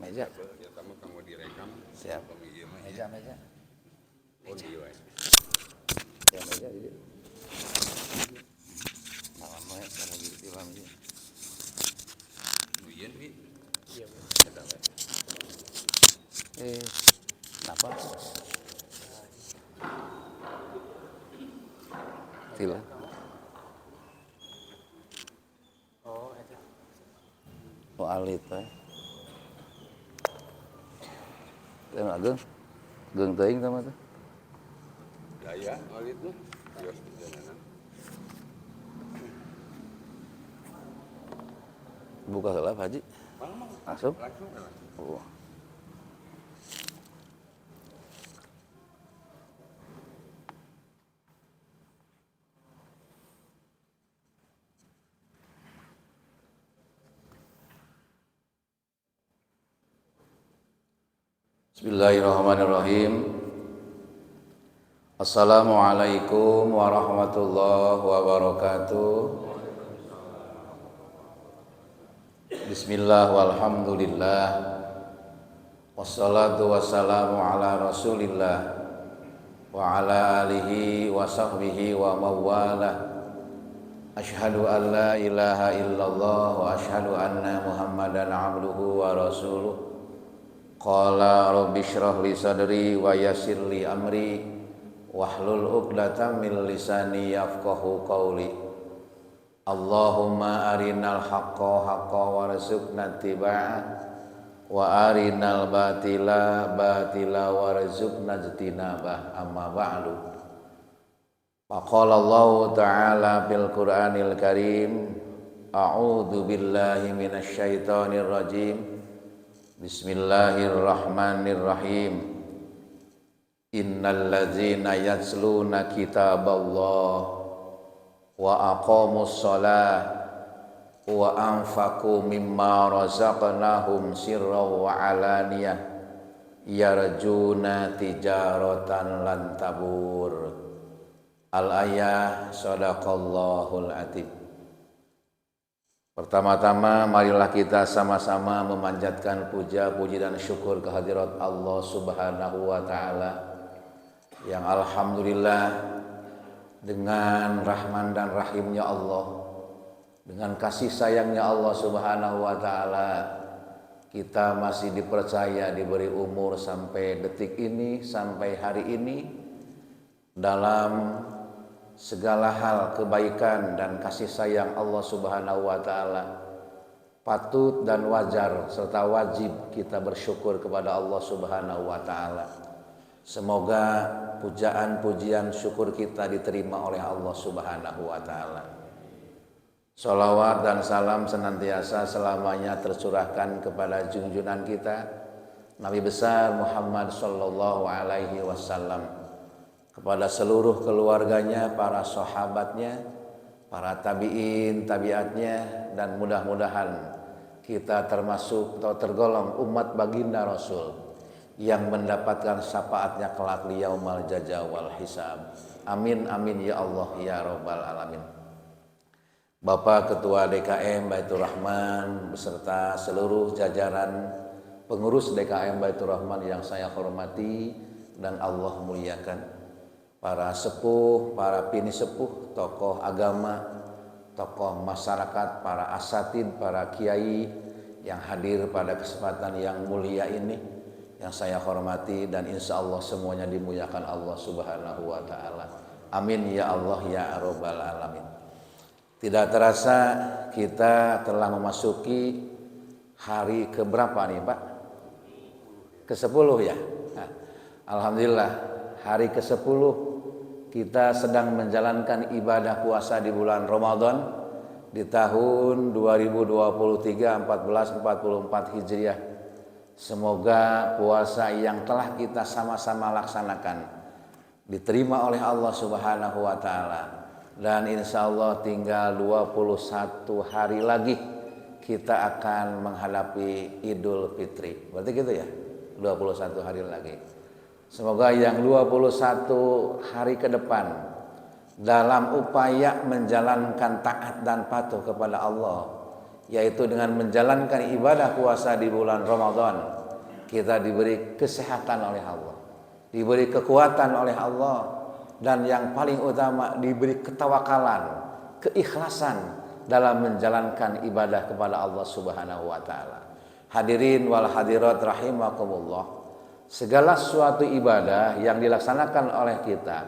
Meja. Ya tamu kamu direkam. Siap. Meja. Oh iya. Ya meja ini. Nah, mau sekarang gitu lah meja. Nuyen wi. Iya. Kenapa? Tila. Oh alit teh. Teu ageung. Geung teuing sama teh. Daya alit tuh. Kios perjalanan. Buka heula Pak Haji. Langsung? Langsung. Oh. Bismillahirrahmanirrahim. Assalamualaikum warahmatullahi wabarakatuh. Bismillah walhamdulillah. Wassalatu wassalamu ala rasulillah wa ala alihi wa sahbihi wa mawalah. Asyhadu an la ilaha illallah wa asyhadu anna muhammadan abduhu wa rasuluh. Qala rabbi shrah li sadri wa yassir li amri wahlul 'uqdatam min lisani yafqahu qawli. Allahumma arinal haqqa haqqan warzuqna ittiba'ah wa arinal batila batila warzuqna ijtinabah. Amma ba'du. Faqala Allah ta'ala fil Qur'anil Karim, a'udzu billahi minasy syaithanir rajim. Bismillahirrahmanirrahim. Innal ladzina yatsluna kitaballah wa aqamus shalah wa anfaqu mimma razaqnahum sirran wa alaniyah yarjuna tijaratan lan tabur. Al-ayah. Shadaqallahul adzim. Pertama-tama marilah kita sama-sama memanjatkan puja-puji dan syukur kehadirat Allah Subhanahu wa taala yang alhamdulillah dengan rahman dan rahimnya Allah, dengan kasih sayangnya Allah Subhanahu wa taala, kita masih dipercaya diberi umur sampai detik ini, sampai hari ini, dalam segala hal kebaikan dan kasih sayang Allah Subhanahu wa taala. Patut dan wajar serta wajib kita bersyukur kepada Allah Subhanahu wa taala. Semoga pujaan pujian syukur kita diterima oleh Allah Subhanahu wa taala. Shalawat dan salam senantiasa selamanya tercurahkan kepada junjungan kita Nabi besar Muhammad sallallahu alaihi wasallam, kepada seluruh keluarganya, para sahabatnya, para tabi'in, tabi'atnya, dan mudah-mudahan kita termasuk atau tergolong umat baginda Rasul yang mendapatkan syafaatnya kelak liyaumal jaza wal hisab. Amin amin ya Allah ya rabbal alamin. Bapak Ketua DKM Baitur Rahman beserta seluruh jajaran pengurus DKM Baitur Rahman yang saya hormati dan Allah muliakan. Para sepuh, para pini sepuh, tokoh agama, tokoh masyarakat, para asatid, para kiai yang hadir pada kesempatan yang mulia ini, yang saya hormati dan insya Allah semuanya dimuliakan Allah Subhanahu wa ta'ala. Amin ya Allah ya rabbal alamin. Tidak terasa kita telah memasuki hari keberapa nih Pak? Ke-10 ya? Nah, alhamdulillah hari ke-10 kita sedang menjalankan ibadah puasa di bulan Ramadan di tahun 2023 1444 Hijriah. Semoga puasa yang telah kita sama-sama laksanakan diterima oleh Allah Subhanahu wa taala, dan insya Allah tinggal 21 hari lagi kita akan menghadapi Idul Fitri. Berarti gitu ya? 21 hari lagi. Semoga yang 21 hari ke depan dalam upaya menjalankan taat dan patuh kepada Allah yaitu dengan menjalankan ibadah puasa di bulan Ramadan. Kita diberi kesehatan oleh Allah, diberi kekuatan oleh Allah, dan yang paling utama diberi ketawakalan, keikhlasan dalam menjalankan ibadah kepada Allah Subhanahu wa taala. Hadirin wal hadirat rahimakumullah, segala suatu ibadah yang dilaksanakan oleh kita,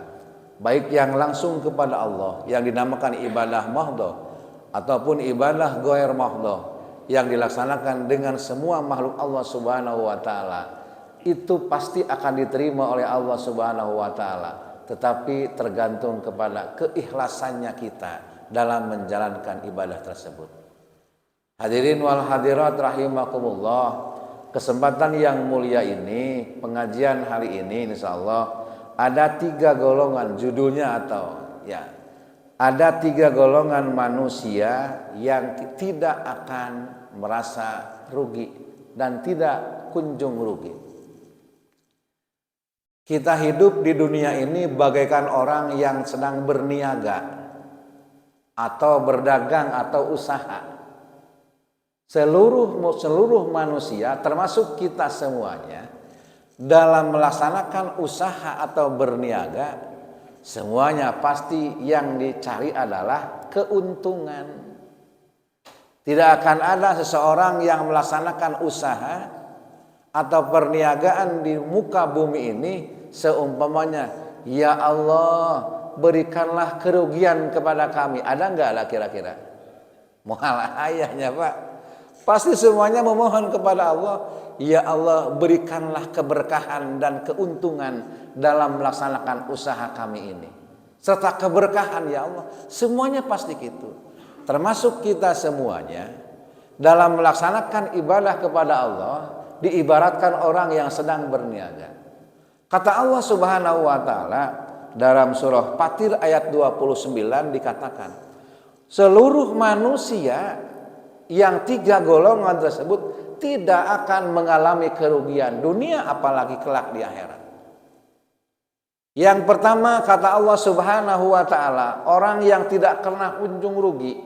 baik yang langsung kepada Allah yang dinamakan ibadah mahdhah ataupun ibadah ghair mahdhah yang dilaksanakan dengan semua makhluk Allah Subhanahu wa taala, itu pasti akan diterima oleh Allah Subhanahu wa taala, tetapi tergantung kepada keikhlasannya kita dalam menjalankan ibadah tersebut. Hadirin wal hadirat rahimakumullah, kesempatan yang mulia ini, pengajian hari ini insyaallah ada 3 golongan judulnya, atau ya, ada 3 golongan manusia yang tidak akan merasa rugi dan tidak kunjung rugi. Kita hidup di dunia ini bagaikan orang yang sedang berniaga atau berdagang atau usaha. Seluruh manusia termasuk kita semuanya dalam melaksanakan usaha atau berniaga, semuanya pasti yang dicari adalah keuntungan. Tidak akan ada seseorang yang melaksanakan usaha atau perniagaan di muka bumi ini seumpamanya, ya Allah berikanlah kerugian kepada kami. Ada enggak lah kira-kira? Mohon ayahnya Pak. Pasti semuanya memohon kepada Allah, ya Allah berikanlah keberkahan dan keuntungan dalam melaksanakan usaha kami ini. Serta keberkahan ya Allah. Semuanya pasti gitu. Termasuk kita semuanya dalam melaksanakan ibadah kepada Allah diibaratkan orang yang sedang berniaga. Kata Allah Subhanahu wa taala dalam surah Fatir ayat 29 dikatakan, seluruh manusia yang 3 golongan tersebut tidak akan mengalami kerugian dunia apalagi kelak di akhirat. Yang pertama kata Allah Subhanahu wa taala, orang yang tidak pernah kunjung rugi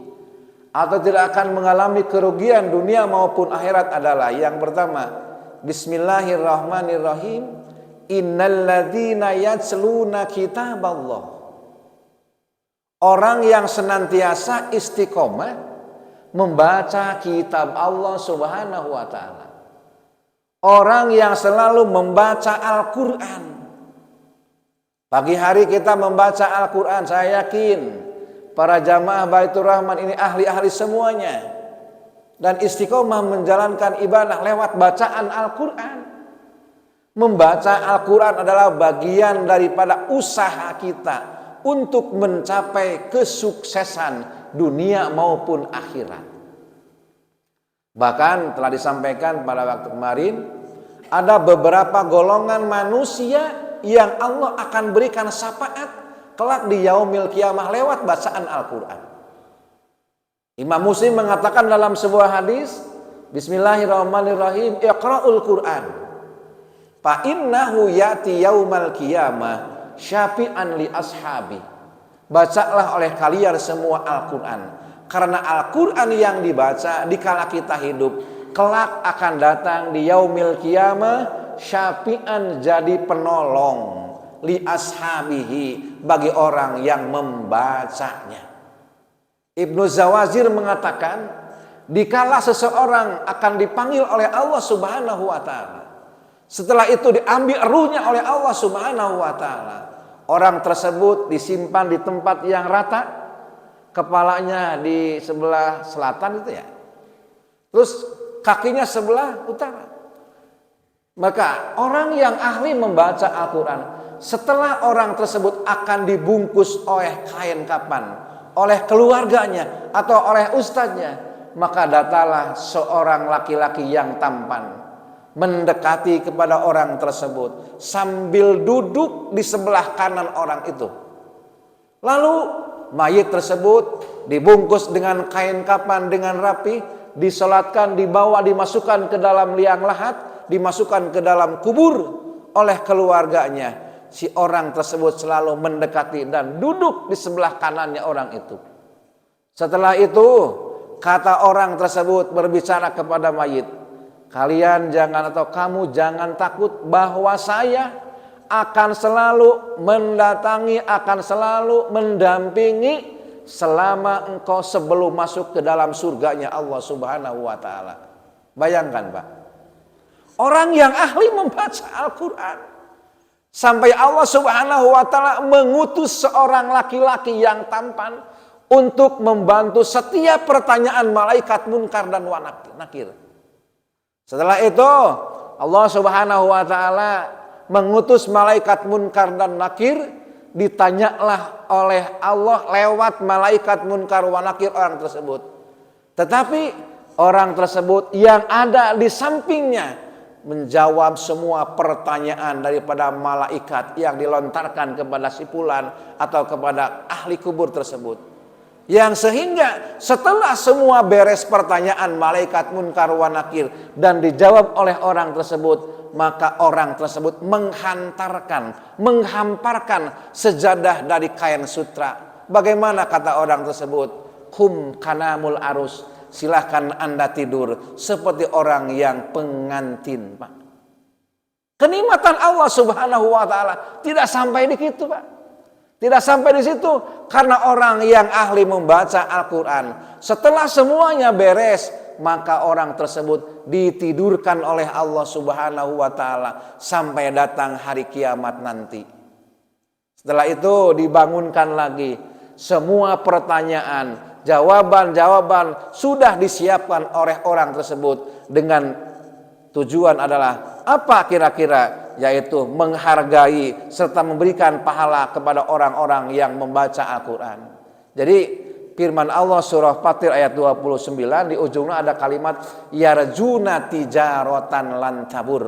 atau tidak akan mengalami kerugian dunia maupun akhirat adalah yang pertama, bismillahirrahmanirrahim, innalladzina yatsluna kitaballah. Orang yang senantiasa istiqomah membaca kitab Allah Subhanahu wa taala. Orang yang selalu membaca Al-Qur'an. Pagi hari kita membaca Al-Qur'an, saya yakin para jamaah Baitur Rahman ini ahli-ahli semuanya dan istiqomah menjalankan ibadah lewat bacaan Al-Qur'an. Membaca Al-Qur'an adalah bagian daripada usaha kita untuk mencapai kesuksesan dunia maupun akhirat. Bahkan telah disampaikan pada waktu kemarin, ada beberapa golongan manusia yang Allah akan berikan syafaat kelak di yaumil kiamah lewat bacaan Al-Qur'an. Imam Muslim mengatakan dalam sebuah hadis, bismillahirrahmanirrahim, iqra'ul Qur'an fa innahu ya'ti yaumal qiyamah syafi'an li ashabi. Bacalah oleh kalian semua Al-Qur'an, karena Al-Qur'an yang dibaca dikala kita hidup kelak akan datang di yaumil qiyamah syafi'an, jadi penolong li ashabihi, bagi orang yang membacanya. Ibnu Zawazir mengatakan, dikala seseorang akan dipanggil oleh Allah Subhanahu wa taala, setelah itu diambil ruhnya oleh Allah Subhanahu wa taala, orang tersebut disimpan di tempat yang rata, kepalanya di sebelah selatan itu ya, terus kakinya sebelah utara. Maka orang yang ahli membaca Al-Quran, setelah orang tersebut akan dibungkus oleh kain kapan, oleh keluarganya atau oleh ustadznya, maka datanglah seorang laki-laki yang tampan mendekati kepada orang tersebut sambil duduk di sebelah kanan orang itu. Lalu mayit tersebut dibungkus dengan kain kapan dengan rapi, disolatkan, dibawa, dimasukkan ke dalam liang lahat, dimasukkan ke dalam kubur oleh keluarganya. Si orang tersebut selalu mendekati dan duduk di sebelah kanannya orang itu. Setelah itu kata orang tersebut berbicara kepada mayit, kalian jangan atau kamu jangan takut bahwa saya akan selalu mendatangi, akan selalu mendampingi selama engkau sebelum masuk ke dalam surganya Allah Subhanahu wa taala. Bayangkan, Pak. Orang yang ahli membaca Al-Qur'an sampai Allah Subhanahu wa taala mengutus seorang laki-laki yang tampan untuk membantu setiap pertanyaan malaikat munkar dan nakir. Setelah itu Allah Subhanahu wa taala mengutus malaikat munkar dan nakir, ditanyalah oleh Allah lewat malaikat munkar wa nakir orang tersebut. Tetapi orang tersebut yang ada di sampingnya menjawab semua pertanyaan daripada malaikat yang dilontarkan kepada si fulan atau kepada ahli kubur tersebut. Yang sehingga setelah semua beres pertanyaan malaikat munkar wa nakir dan dijawab oleh orang tersebut, maka orang tersebut menghamparkan sejadah dari kain sutra. Bagaimana kata orang tersebut? Kum kanamul arus, silahkan Anda tidur seperti orang yang pengantin, Pak. Kenikmatan Allah Subhanahu wa taala tidak sampai di situ, Pak. Tidak sampai di situ, karena orang yang ahli membaca Al-Quran setelah semuanya beres, maka orang tersebut ditidurkan oleh Allah Subhanahu wa taala sampai datang hari kiamat nanti. Setelah itu dibangunkan lagi, semua pertanyaan, jawaban-jawaban sudah disiapkan oleh orang tersebut dengan tujuan adalah apa kira-kira? Yaitu menghargai serta memberikan pahala kepada orang-orang yang membaca Al-Quran. Jadi firman Allah surah Fatir ayat 29 di ujungnya ada kalimat yarjuna tijaratan lan tabur.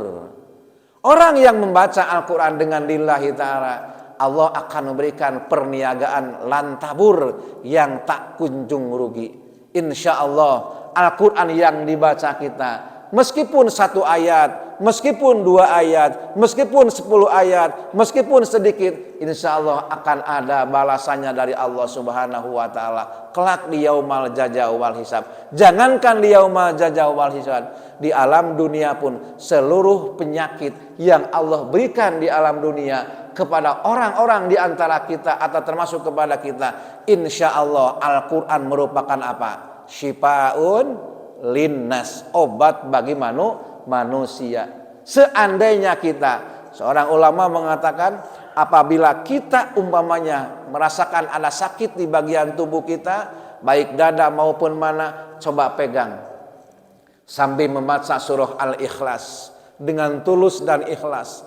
Orang yang membaca Al-Quran dengan lillahi ta'ala, Allah akan memberikan perniagaan lan tabur yang tak kunjung rugi. Insya Allah Al-Quran yang dibaca kita, meskipun 1 ayat, meskipun 2 ayat, meskipun 10 ayat, meskipun sedikit, insya Allah akan ada balasannya dari Allah Subhanahu wa taala kelak di yaumal jazaa wal hisab. Jangankan di yaumal jazaa wal hisab, di alam dunia pun seluruh penyakit yang Allah berikan di alam dunia kepada orang-orang di antara kita atau termasuk kepada kita, insya Allah Al-Quran merupakan apa? Syifaun linnas, obat bagi manusia. Seandainya kita, seorang ulama mengatakan, apabila kita umpamanya merasakan ada sakit di bagian tubuh kita, baik dada maupun mana, coba pegang sambil membaca surah Al-Ikhlas dengan tulus dan ikhlas.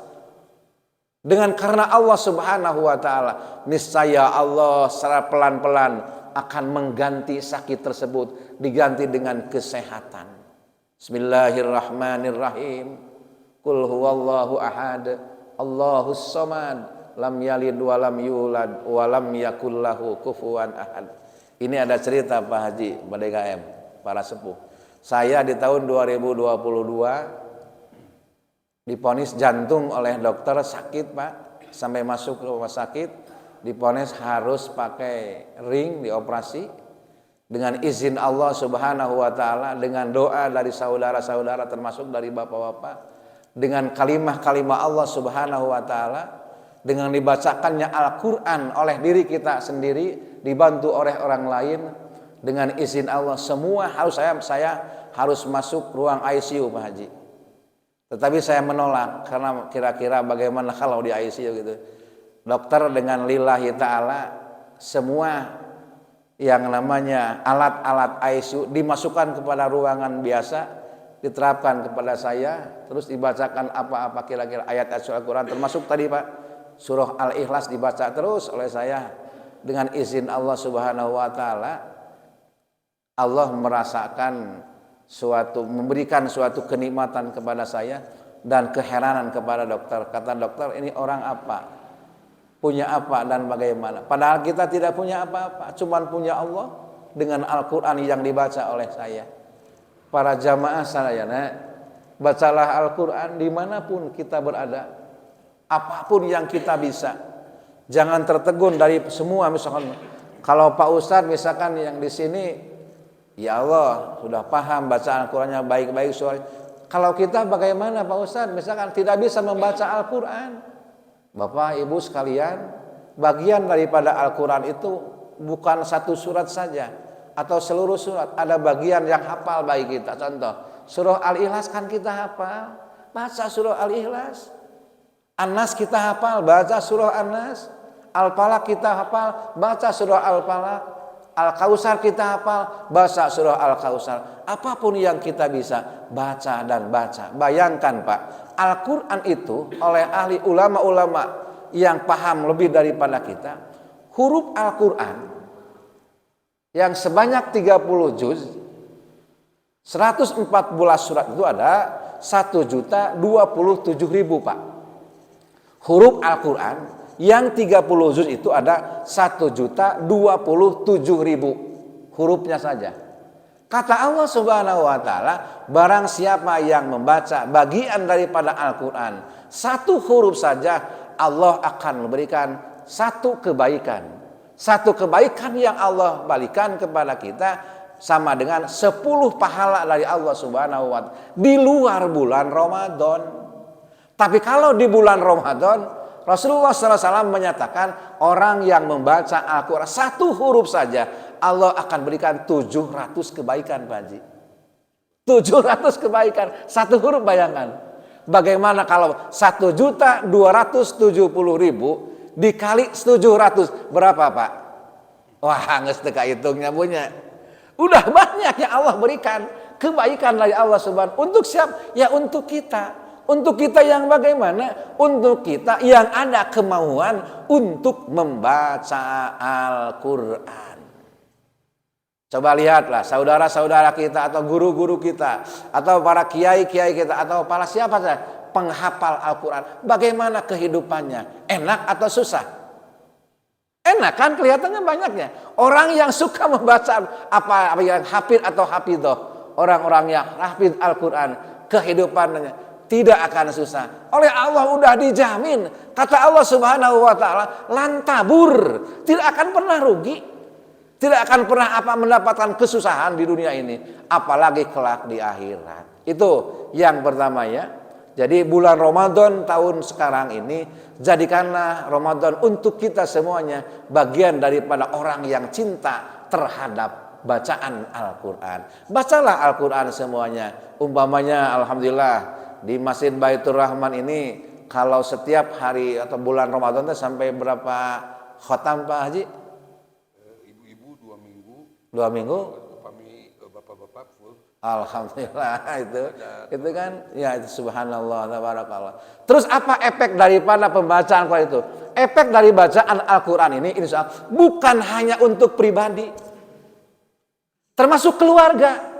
Dengan karena Allah Subhanahu wa taala, niscaya Allah secara pelan-pelan akan mengganti sakit tersebut, diganti dengan kesehatan. Bismillahirrahmanirrahim. Qul huwallahu ahad, Allahus samad, lam yalid wa lam yulad wa lam yakul lahu kufuwan ahad. Ini ada cerita Pak Haji BDKM, para sepuh. Saya di tahun 2022 divonis jantung oleh dokter, sakit Pak, sampai masuk ke rumah sakit. Divonis harus pakai ring, dioperasi dengan izin Allah Subhanahu wa taala, dengan doa dari saudara-saudara termasuk dari bapak-bapak, dengan kalimah-kalimah Allah Subhanahu wa taala, dengan dibacakannya Al-Qur'an oleh diri kita sendiri, dibantu oleh orang lain, dengan izin Allah semua harus saya harus masuk ruang ICU Pak Haji. Tetapi saya menolak karena kira-kira bagaimana kalau di ICU gitu. Dokter dengan lillahi ta'ala semua yang namanya alat-alat ICU dimasukkan kepada ruangan biasa, diterapkan kepada saya, terus dibacakan apa-apa kira-kira ayat-ayat Al-Quran, termasuk tadi Pak surah Al-Ikhlas dibaca terus oleh saya. Dengan izin Allah Subhanahu wa ta'ala, Allah merasakan memberikan suatu kenikmatan kepada saya dan keheranan kepada dokter. Kata dokter, ini orang apa? Punya apa dan bagaimana? Padahal kita tidak punya apa-apa, cuman punya Allah dengan Al-Quran yang dibaca oleh saya. Para jamaah saya, bacalah Al-Quran dimanapun kita berada, apapun yang kita bisa. Jangan tertegun dari semua, misalkan kalau Pak Ustadz misalkan yang di sini Ya Allah, sudah paham baca Al-Qur'annya baik-baik soal. Kalau kita bagaimana Pak Ustadz? Misalkan tidak bisa membaca Al-Qur'an. Bapak, Ibu sekalian, bagian daripada Al-Qur'an itu bukan satu surat saja atau seluruh surat. Ada bagian yang hafal baik kita. Contoh, surah Al-Ikhlas kan kita hafal. Baca surah Al-Ikhlas. An-Nas kita hafal, baca surah An-Nas. Al-Falaq kita hafal, baca surah Al-Falaq. Al-Kautsar kita hafal, baca surah Al-Kautsar. Apapun yang kita bisa, baca dan baca. Bayangkan Pak, Al-Quran itu oleh ahli ulama-ulama yang paham lebih daripada kita, huruf Al-Quran yang sebanyak 30 juz, 114 surat itu ada 1.027.000 Pak. Huruf Al-Quran yang 30 juz itu ada 1.027.000 hurufnya saja. Kata Allah Subhanahu wa taala, barang siapa yang membaca bagian daripada Al-Qur'an satu huruf saja, Allah akan memberikan satu kebaikan. Satu kebaikan yang Allah balikan kepada kita sama dengan 10 pahala dari Allah Subhanahu wa taala di luar bulan Ramadan. Tapi kalau di bulan Ramadan, Rasulullah SAW menyatakan orang yang membaca Al-Quran satu huruf saja, Allah akan berikan 700 kebaikan Pak Haji. 700 kebaikan, satu huruf bayangkan. Bagaimana kalau 1.270.000 dikali 700, berapa Pak? Wah, nges teka hitungnya punya. Udah banyak yang Allah berikan kebaikan dari Allah Subhanahu. Untuk siapa? Ya untuk kita. Untuk kita yang bagaimana? Untuk kita yang ada kemauan untuk membaca Al-Quran. Coba lihatlah saudara-saudara kita atau guru-guru kita atau para kiai-kiai kita atau para siapa saja penghafal Al-Quran. Bagaimana kehidupannya? Enak atau susah? Enak kan, kelihatannya banyaknya. Orang yang suka membaca apa yang hafid atau hafidoh, orang-orang yang hafid Al-Quran, kehidupannya tidak akan susah. Oleh Allah udah dijamin. Kata Allah Subhanahu wa taala, lantabur, tidak akan pernah rugi. Tidak akan pernah mendapatkan kesusahan di dunia ini, apalagi kelak di akhirat. Itu yang pertama ya. Jadi bulan Ramadan tahun sekarang ini, jadikanlah Ramadan untuk kita semuanya bagian daripada orang yang cinta terhadap bacaan Al-Quran. Bacalah Al-Quran semuanya. Umpamanya alhamdulillah di Masjid Baitur Rahman ini kalau setiap hari atau bulan Ramadan itu sampai berapa khotam Pak Haji? Ibu-ibu 2 minggu. 2 minggu? Kami bapak-bapak full. Alhamdulillah itu kan ya, itu subhanallah tabarakallah. Terus apa efek daripada pembacaan Al-Quran itu? Efek dari bacaan Al-Quran ini insya Allah bukan hanya untuk pribadi, termasuk keluarga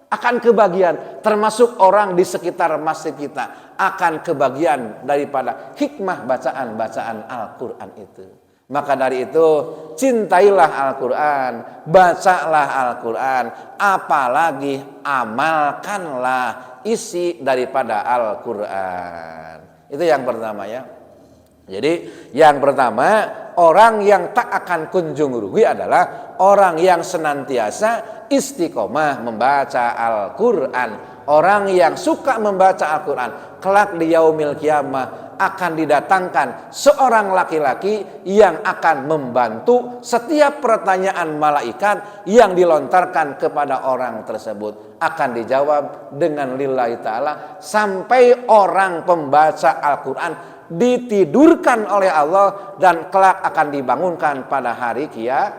akan kebagian, termasuk orang di sekitar masjid kita akan kebagian daripada hikmah bacaan Al-Quran itu. Maka dari itu cintailah Al-Quran, bacalah Al-Quran, apalagi amalkanlah isi daripada Al-Quran. Itu yang pertama ya. Jadi yang pertama, orang yang tak akan kunjung rugi adalah orang yang senantiasa istiqomah membaca Al-Quran. Orang yang suka membaca Al-Quran, kelak di yaumil kiamah akan didatangkan seorang laki-laki yang akan membantu setiap pertanyaan malaikat yang dilontarkan kepada orang tersebut. Akan dijawab dengan lillahi ta'ala sampai orang pembaca Al-Quran ditidurkan oleh Allah dan kelak akan dibangunkan pada hari kiamat.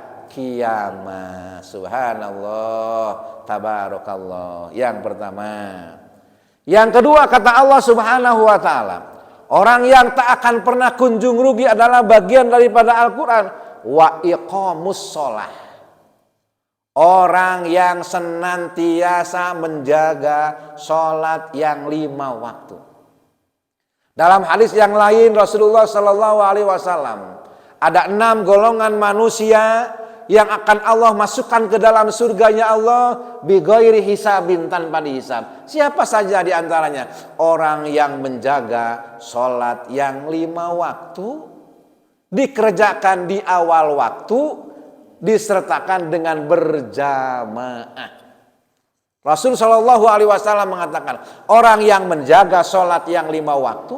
Subhanallah, tabarakallah. Yang pertama. Yang kedua, kata Allah Subhanahu wa taala, orang yang tak akan pernah kunjung rugi adalah bagian daripada Al-Quran. Wa iqamus sholah. Orang yang senantiasa menjaga sholat yang 5 waktu. Dalam hadis yang lain Rasulullah Sallallahu Alaihi Wasallam, ada 6 golongan manusia yang akan Allah masukkan ke dalam surganya Allah bighairi hisabin, tanpa dihisab. Siapa saja di antaranya? Orang yang menjaga sholat yang 5 waktu, dikerjakan di awal waktu, disertakan dengan berjamaah. Rasul Shallallahu Alaihi Wasallam mengatakan, orang yang menjaga sholat yang 5 waktu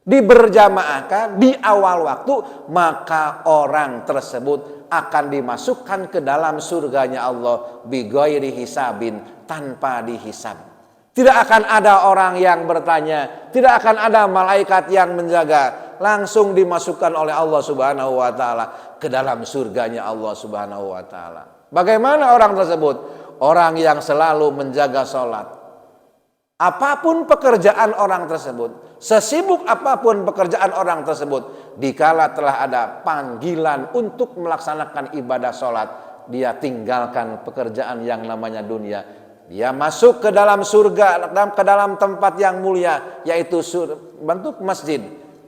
diberjamaahkan di awal waktu, maka orang tersebut akan dimasukkan ke dalam surganya Allah bighairi hisabin, tanpa dihisab. Tidak akan ada orang yang bertanya, tidak akan ada malaikat yang menjaga, langsung dimasukkan oleh Allah Subhanahu wa taala ke dalam surganya Allah Subhanahu wa taala. Bagaimana orang tersebut? Orang yang selalu menjaga sholat. Apapun pekerjaan orang tersebut, sesibuk apapun pekerjaan orang tersebut, dikala telah ada panggilan untuk melaksanakan ibadah sholat, dia tinggalkan pekerjaan yang namanya dunia. Dia masuk ke dalam surga, ke dalam tempat yang mulia, yaitu bentuk masjid.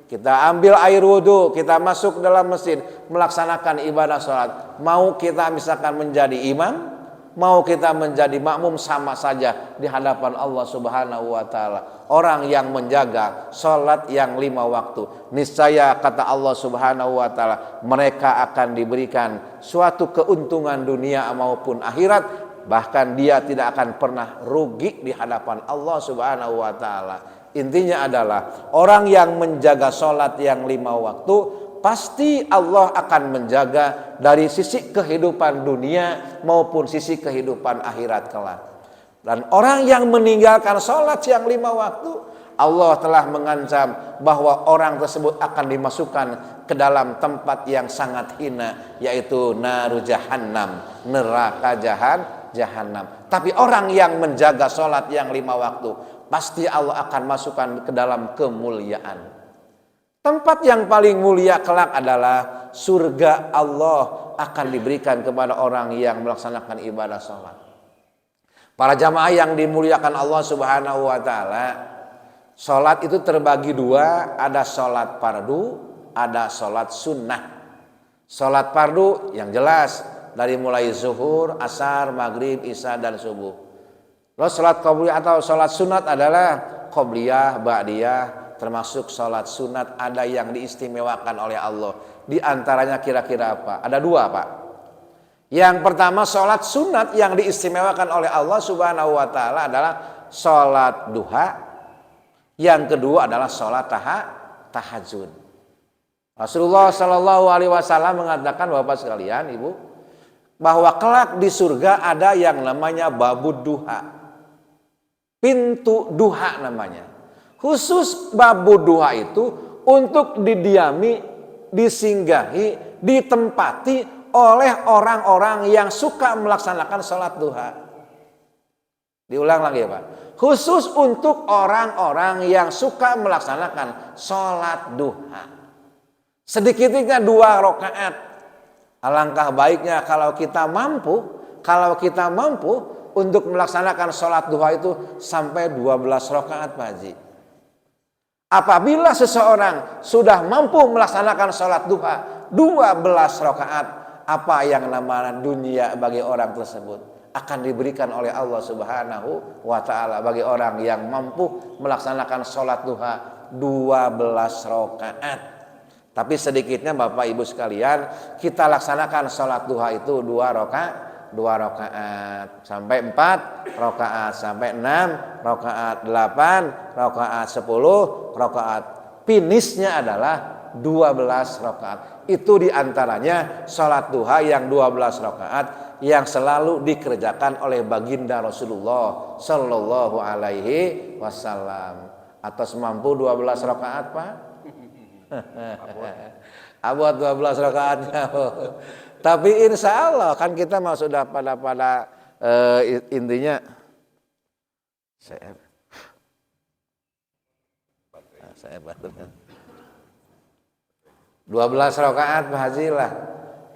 Kita ambil air wudhu, kita masuk dalam masjid, melaksanakan ibadah sholat. Mau kita misalkan menjadi imam, mau kita menjadi makmum, sama saja di hadapan Allah Subhanahu wa taala. Orang yang menjaga salat yang 5 waktu, niscaya kata Allah Subhanahu wa taala, mereka akan diberikan suatu keuntungan dunia maupun akhirat, bahkan dia tidak akan pernah rugi di hadapan Allah Subhanahu wa taala. Intinya adalah orang yang menjaga salat yang 5 waktu, pasti Allah akan menjaga dari sisi kehidupan dunia maupun sisi kehidupan akhirat kelak. Dan orang yang meninggalkan sholat yang 5 waktu, Allah telah mengancam bahwa orang tersebut akan dimasukkan ke dalam tempat yang sangat hina, yaitu naru jahannam, neraka jahannam. Tapi orang yang menjaga sholat yang 5 waktu, pasti Allah akan masukkan ke dalam kemuliaan. Tempat yang paling mulia kelak adalah surga Allah akan diberikan kepada orang yang melaksanakan ibadah sholat. Para jamaah yang dimuliakan Allah Subhanahu wa taala, sholat itu terbagi 2, ada sholat fardu, ada sholat sunnah. Sholat fardu yang jelas dari mulai zuhur, asar, maghrib, isya dan subuh. Lalu sholat qobliyah atau sholat sunat adalah qobliyah, ba'diyah. Termasuk sholat sunat ada yang diistimewakan oleh Allah. Di antaranya kira-kira apa? Ada 2, Pak. Yang pertama, sholat sunat yang diistimewakan oleh Allah Subhanahu wa taala adalah sholat duha. Yang kedua adalah sholat tahajud. Rasulullah Shallallahu Alaihi Wasallam mengatakan, Bapak sekalian, Ibu, bahwa kelak di surga ada yang namanya babud duha, pintu duha namanya. Khusus babud duha itu untuk didiami, disinggahi, ditempati oleh orang-orang yang suka melaksanakan sholat duha. Diulang lagi ya Pak. Khusus untuk orang-orang yang suka melaksanakan sholat duha. Sedikitnya 2 rakaat. Alangkah baiknya kalau kita mampu untuk melaksanakan sholat duha itu sampai 12 rakaat Pak Haji. Apabila seseorang sudah mampu melaksanakan sholat duha 12 rakaat, apa yang namanya dunia bagi orang tersebut akan diberikan oleh Allah Subhanahu wa taala bagi orang yang mampu melaksanakan sholat duha 12 rakaat. Tapi sedikitnya Bapak Ibu sekalian, kita laksanakan sholat duha itu 2 rakaat sampai 4 rakaat sampai 6 rakaat, 8 rakaat, 10 rakaat. Finishnya adalah 12 rakaat. Itu diantaranya sholat duha yang 12 rakaat yang selalu dikerjakan oleh baginda Rasulullah Sallallahu Alaihi Wasallam. Atas mampu 12 rakaat Pak? Abot 12 rakaatnya. Tapi insya Allah kan kita mau sudah pada intinya saya 12 rakaat Pak Haji lah.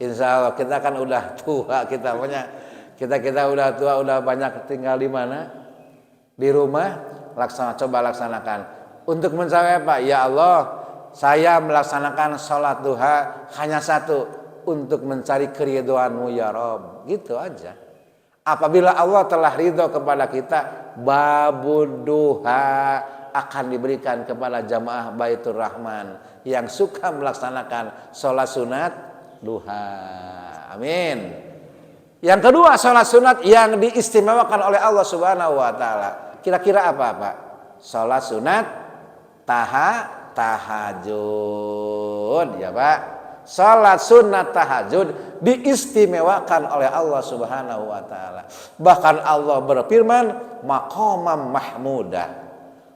Insya Allah kita kan udah tua, kita udah tua, udah banyak tinggal di mana? Di rumah. Coba laksanakan. Untuk mencapai apa? Ya Allah, saya melaksanakan sholat duha hanya 1, untuk mencari keridhaan-Mu ya Rabb. Gitu aja. Apabila Allah telah ridho kepada kita, babud duha akan diberikan kepada jamaah Baitur Rahman yang suka melaksanakan sholat sunat duha. Amin. Yang kedua, sholat sunat yang diistimewakan oleh Allah Subhanahu wa taala. Kira-kira apa, Pak? Sholat sunat tahajud, ya Pak. Sholat sunat tahajud diistimewakan oleh Allah Subhanahu wa taala. Bahkan Allah berfirman, maqamam mahmudah.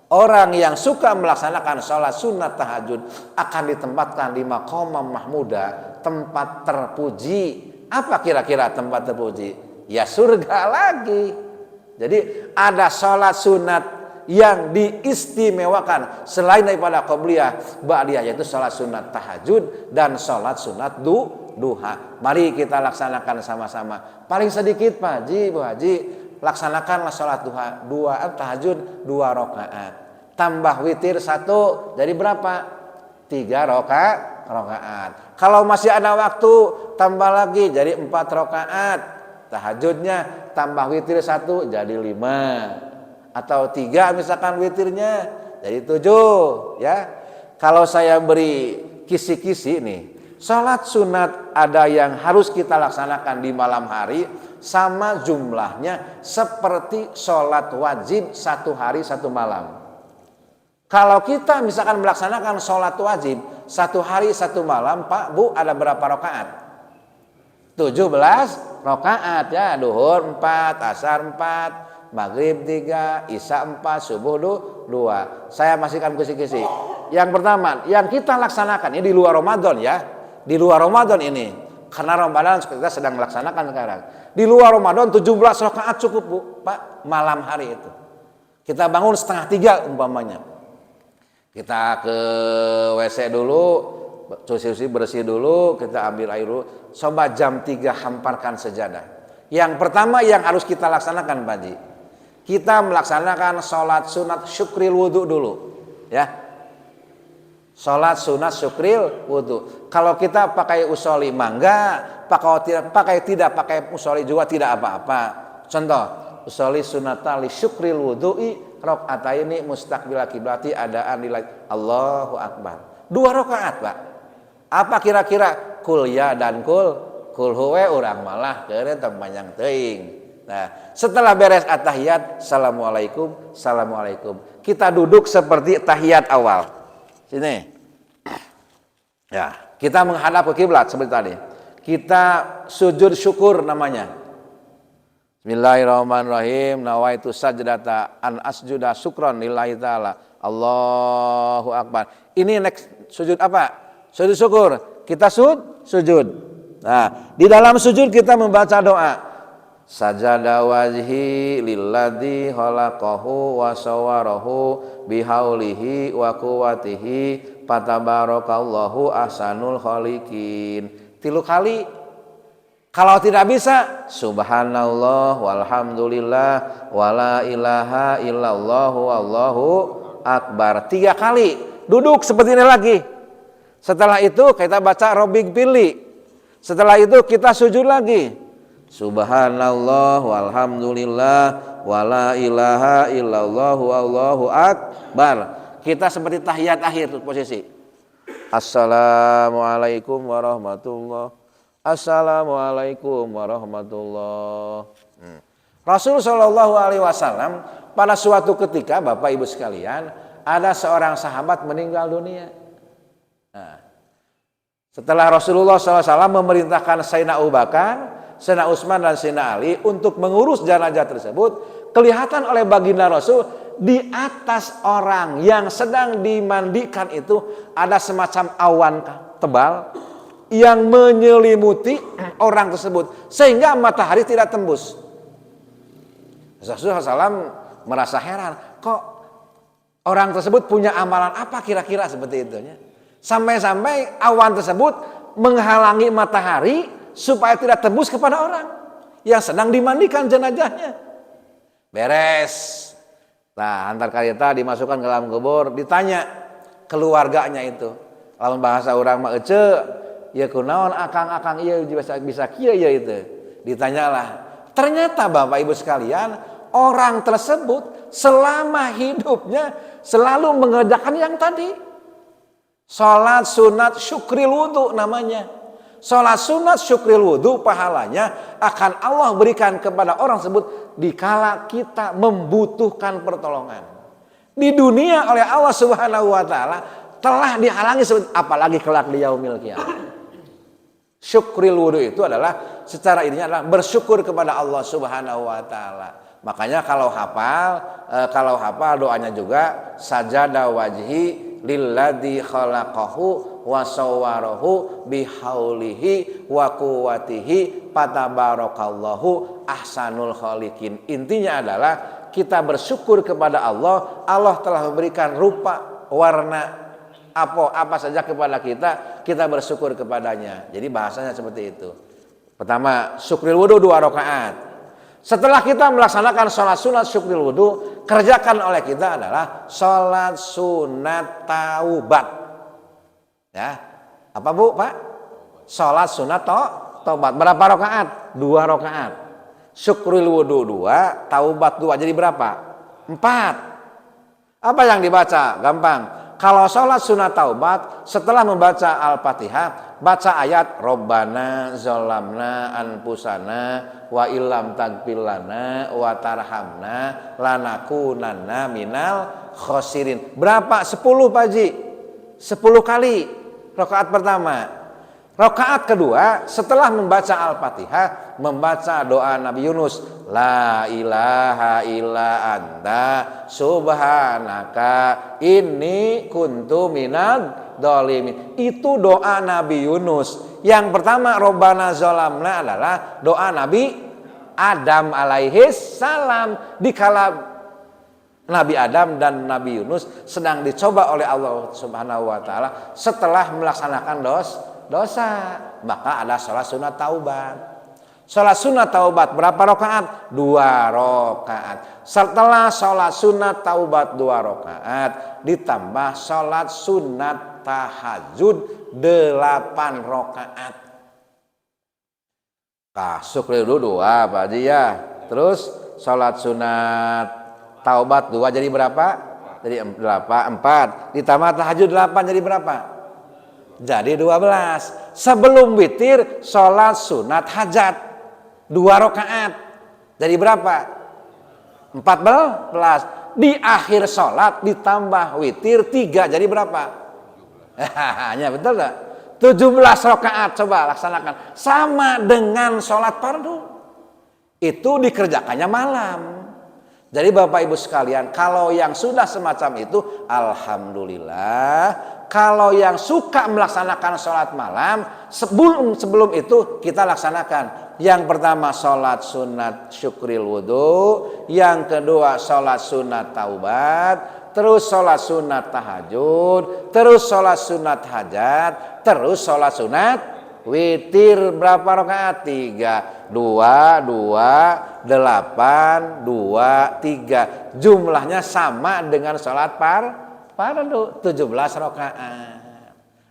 Orang yang suka melaksanakan sholat sunat tahajud akan ditempatkan di maqamam mahmudah, tempat terpuji. Apa kira-kira tempat terpuji? Ya surga lagi. Jadi ada sholat sunat yang diistimewakan selain daripada qobliyah, ba'diyah, yaitu sholat sunat tahajud dan sholat sunat duha. Mari kita laksanakan sama-sama. Paling sedikit Pak Haji, Bu Haji, laksanakanlah sholat duha, tahajud 2 rakaat. Tambah witir 1, jadi berapa? 3 rakaat. Kalau masih ada waktu, tambah lagi jadi 4 rakaat. Tahajudnya tambah witir 1 jadi 5. Atau 3 misalkan witirnya jadi 7, ya. Kalau saya beri kisi-kisi nih, sholat sunat ada yang harus kita laksanakan di malam hari sama jumlahnya seperti sholat wajib 1 hari 1 malam. Kalau kita misalkan melaksanakan sholat wajib 1 hari 1 malam, Pak Bu, ada berapa rakaat? 17 rakaat, ya. Duhur 4, asar 4, maghrib 3, isya 4, subuh 2. Saya masihkan kisi-kisi. Yang pertama, yang kita laksanakan ini di luar Ramadan, ya. Di luar Ramadan ini. Karena Ramadan kita sedang melaksanakan sekarang. Di luar Ramadan 17 rakaat cukup, Bu, Pak, malam hari itu. Kita bangun 2:30 umpamanya. Kita ke WC dulu, cuci bersih dulu, kita ambil air dulu. Coba jam 3 hamparkan sejadah. Yang pertama yang harus kita laksanakan, Pak Haji, kita melaksanakan sholat sunat syukril wudhu dulu, ya. Sholat sunat syukril wudhu. Kalau kita pakai usoli mangga, pakai tidak pakai usoli juga tidak apa-apa. Contoh, usoli sunatali syukril wudhu'i rakaataini mustaqbil kiblati adaan nilai Allahu akbar. 2 rakaat, Pak. Apa kira-kira? Kul ya dan kul huwe urang malah keureuh teu panjang teuing. Nah, setelah beres at-tahiyat, assalamualaikum, assalamualaikum. Kita duduk seperti tahiyat awal. Sini. Ya, kita menghadap ke kiblat seperti tadi. Kita sujud syukur namanya. Bismillahirrahmanirrahim. Nawaitu sajdata an asjuda syukron lillahi ta'ala. Allahu akbar. Ini next sujud apa? Sujud syukur. Kita sujud. Nah, di dalam sujud kita membaca doa. Sajada wajhi lilladzi khalaqahu wa sawwarahu bihaulihi wa quwwatihi fatabarakallahu ahsanul khaliqin. 3 kali. Kalau tidak bisa, subhanallah walhamdulillah wala ilaha illallah wallahu akbar. 3 kali. Duduk seperti ini lagi. Setelah itu kita baca Rabbik pilih. Setelah itu kita sujud lagi. Subhanallah walhamdulillah wala ilaha illallah wallahu akbar. Kita seperti tahiyat akhir posisi. Assalamualaikum warahmatullahi. Assalamualaikum warahmatullahi. Rasul Shallallahu Alaihi Wasallam pada suatu ketika, Bapak Ibu sekalian, ada seorang sahabat meninggal dunia. Nah, setelah Rasulullah SAW memerintahkan Sayyidina Abu Bakar, Sayyidina Utsman dan Sayyidina Ali untuk mengurus jenazah tersebut, kelihatan oleh baginda Rasul di atas orang yang sedang dimandikan itu ada semacam awan tebal yang menyelimuti orang tersebut sehingga matahari tidak tembus. Rasulullah SAW merasa heran, kok orang tersebut punya amalan apa kira-kira seperti itu ya? Sampai-sampai awan tersebut menghalangi matahari supaya tidak tembus kepada orang yang sedang dimandikan jenazahnya. Beres. Nah, antar kareta dimasukkan ke dalam kubur, ditanya keluarganya itu. Lawan bahasa orang mah ya kunaon akang-akang iya bisa kieu ya itu. Ditanyalah. Ternyata Bapak Ibu sekalian, orang tersebut selama hidupnya selalu mengerjakan yang tadi. Salat sunat syukril wudu namanya. Sholat sunat syukril wudu pahalanya akan Allah berikan kepada orang tersebut dikala kita membutuhkan pertolongan. Di dunia oleh Allah Subhanahu wa taala telah dihalangi, apalagi kelak di yaumil qiyamah. Syukril wudu itu adalah secara ininya adalah bersyukur kepada Allah Subhanahu wa taala. Makanya kalau hafal doanya juga sajada wajhi lilladzi khalaqahu wa sawwarahu bihaulihi wa quwwatihi fatabarakallahu ahsanul khaliqin. Intinya adalah kita bersyukur kepada Allah. Allah telah memberikan rupa, warna, apa saja kepada kita bersyukur kepadanya. Jadi bahasanya seperti itu. Pertama, syukril wudu 2 rakaat. Setelah kita melaksanakan sholat sunat syukril wudu, kerjakan oleh kita adalah sholat sunat taubat. Ya, apa bu, Pak? Sholat sunat taubat. Berapa rakaat? 2 rakaat. Syukril wudu 2, taubat 2. Jadi berapa? 4. Apa yang dibaca? Gampang. Kalau sholat sunat taubat, setelah membaca Al-Fatihah, baca ayat Robbana zolamna anfusana wa illam tagfir lana wa tarhamna lanakunanna minal khosirin. Berapa? 10 Pak Haji. 10 kali rakaat pertama. Rakaat kedua setelah membaca Al-Fatihah, membaca doa Nabi Yunus, la ilaha illa anta subhanaka inni kuntu minadz dzalimin. Itu doa Nabi Yunus. Yang pertama Robbana zolamna adalah doa Nabi Adam alaihi salam dikala Nabi Adam dan Nabi Yunus sedang dicoba oleh Allah Subhanahu wa taala setelah melaksanakan dosa, maka ada sholat sunat taubat. Sholat sunat taubat berapa rakaat? 2 rakaat. Setelah sholat sunat taubat 2 rakaat ditambah sholat sunat tahajud 8 rakaat. Syukril wudu 2 Pak Haji ya. Terus sholat sunat taubat 2 jadi berapa? Jadi 4. Ditambah tahajud 8 jadi berapa? Jadi 12. Sebelum witir sholat sunat hajat 2 rakaat. Jadi berapa? 14. Di akhir sholat ditambah witir 3 jadi berapa? Hanya betul tak? 17 rakaat. Coba laksanakan. Sama dengan sholat fardu. Itu dikerjakannya malam. Jadi Bapak Ibu sekalian, kalau yang sudah semacam itu alhamdulillah. Kalau yang suka melaksanakan sholat malam, sebelum itu kita laksanakan. Yang pertama sholat sunat syukril wudu, yang kedua sholat sunat taubat, terus sholat sunat tahajud, terus sholat sunat hajat, terus sholat sunat witir. Berapa rakaat? 3, 2, 2, 8, 2, 3. Jumlahnya sama dengan sholat fardu 17 rakaat.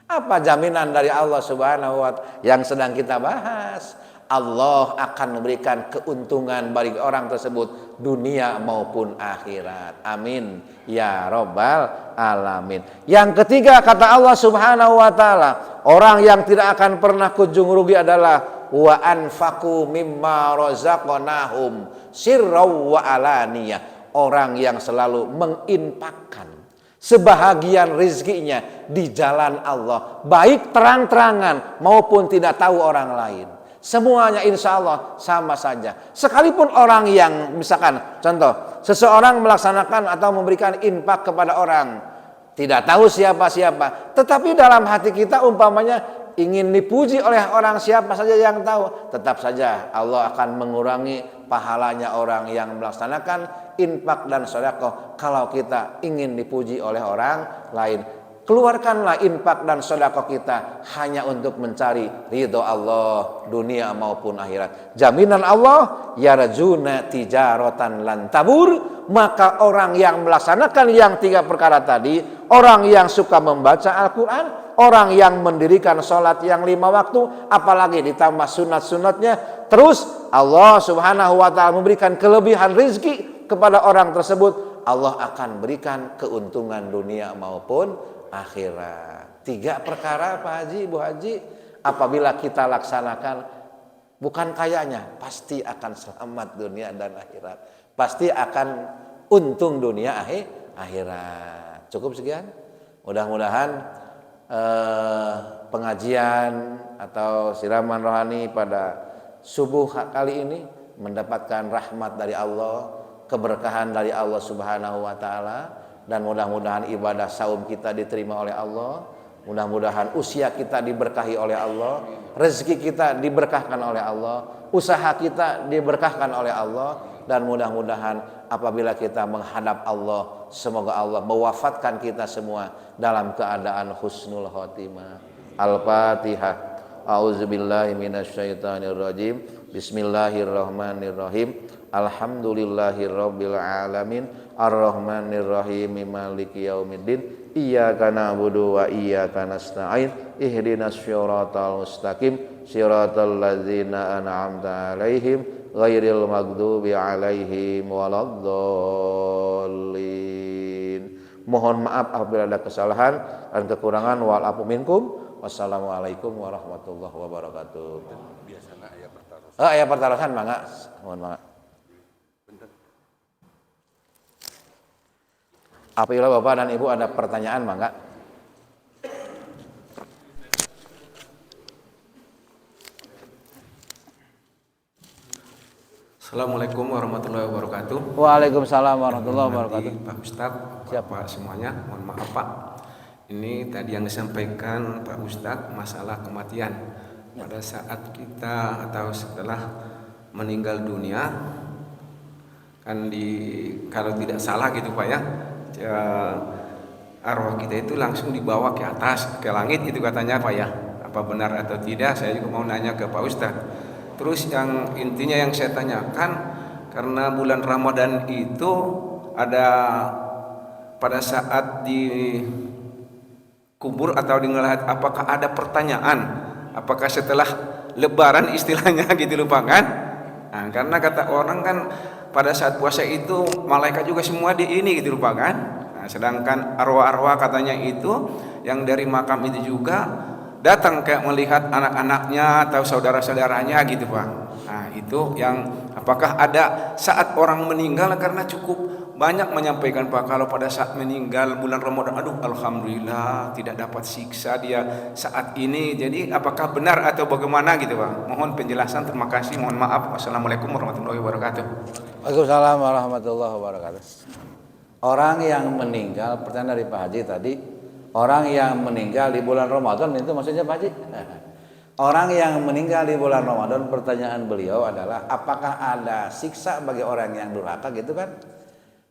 Apa jaminan dari Allah Subhanahu wa taala yang sedang kita bahas? Allah akan memberikan keuntungan bagi orang tersebut dunia maupun akhirat. Amin ya rabbal alamin. Yang ketiga kata Allah Subhanahu wa taala, orang yang tidak akan pernah kunjung rugi adalah wa anfaqu mimma razaqnahum sirran wa alaniyah. Orang yang selalu menginfakkan sebahagian rezekinya di jalan Allah, baik terang-terangan maupun tidak tahu orang lain. Semuanya insya Allah sama saja. Sekalipun orang yang misalkan contoh, seseorang melaksanakan atau memberikan infak kepada orang, tidak tahu siapa-siapa, tetapi dalam hati kita umpamanya ingin dipuji oleh orang siapa saja yang tahu, tetap saja Allah akan mengurangi pahalanya orang yang melaksanakan infak dan sedekah kalau kita ingin dipuji oleh orang lain. Keluarkanlah infak dan sedekah kita hanya untuk mencari ridho Allah dunia maupun akhirat. Jaminan Allah yarjuna tijaratan lan tabur. Maka orang yang melaksanakan yang 3 perkara tadi, orang yang suka membaca Al-Quran, orang yang mendirikan sholat yang 5 waktu, apalagi ditambah sunat-sunatnya, terus Allah Subhanahu wa taala memberikan kelebihan rezeki kepada orang tersebut, Allah akan berikan keuntungan dunia maupun akhirat. 3 perkara Pak Haji, Bu Haji. apabila kita laksanakan, bukan kayaknya, pasti akan selamat dunia dan akhirat. Pasti akan untung dunia akhirat. Cukup sekian. Mudah-mudahan pengajian atau siraman rohani pada subuh kali ini mendapatkan rahmat dari Allah, keberkahan dari Allah Subhanahu wa taala, dan mudah-mudahan ibadah saum kita diterima oleh Allah, mudah-mudahan usia kita diberkahi oleh Allah, rezeki kita diberkahkan oleh Allah, usaha kita diberkahkan oleh Allah, dan mudah-mudahan apabila kita menghadap Allah, semoga Allah mewafatkan kita semua dalam keadaan husnul khotimah. Al-Fatihah. A'udzubillahi minasyaitonirrajim. Bismillahirrahmanirrahim. Alhamdulillahirabbil alamin. Arrahmanirrahim. Maliki yaumiddin. Iyyaka na'budu wa iyyaka nasta'in. Ihdinas siratal mustaqim. Siratal ladzina an'amta 'alaihim ghairil maghdubi 'alaihim waladdallin. Mohon maaf apabila ada kesalahan dan kekurangan. Wal afu minkum. Wassalamualaikum warahmatullahi wabarakatuh. Biasanya ayah bertaruh. Ayah pertaruhan mangga. Mohon mangga. Apabila Bapak dan Ibu ada pertanyaan mangga. Assalamualaikum warahmatullahi wabarakatuh. Waalaikumsalam warahmatullahi wabarakatuh. Pak Ustadz, Bapak semuanya, mohon maaf Pak. Ini tadi yang disampaikan Pak Ustadz masalah kematian. Pada saat kita atau setelah meninggal dunia, kan kalau tidak salah gitu Pak ya, arwah kita itu langsung dibawa ke atas, ke langit itu katanya Pak ya. Apa benar atau tidak? Saya juga mau nanya ke Pak Ustadz. Terus yang intinya yang saya tanyakan, karena bulan Ramadan itu ada pada saat di kubur atau di ngelahat, apakah ada pertanyaan, apakah setelah lebaran istilahnya gitu lupa kan? Nah, karena kata orang kan pada saat puasa itu malaikat juga semua di ini gitu lupa kan? Nah, sedangkan arwah-arwah katanya itu yang dari makam itu juga datang kayak melihat anak-anaknya atau saudara-saudaranya gitu Pak. Nah itu yang apakah ada saat orang meninggal, karena cukup banyak menyampaikan Pak kalau pada saat meninggal bulan Ramadan, aduh alhamdulillah tidak dapat siksa dia saat ini. Jadi apakah benar atau bagaimana gitu Pak? Mohon penjelasan, terima kasih, mohon maaf. Wassalamualaikum warahmatullahi wabarakatuh. Waalaikumsalam warahmatullahi wabarakatuh. Orang yang meninggal, pertanyaan dari Pak Haji tadi, orang yang meninggal di bulan Ramadan itu maksudnya Pak Haji? Orang yang meninggal di bulan Ramadan, pertanyaan beliau adalah apakah ada siksa bagi orang yang durhaka gitu kan?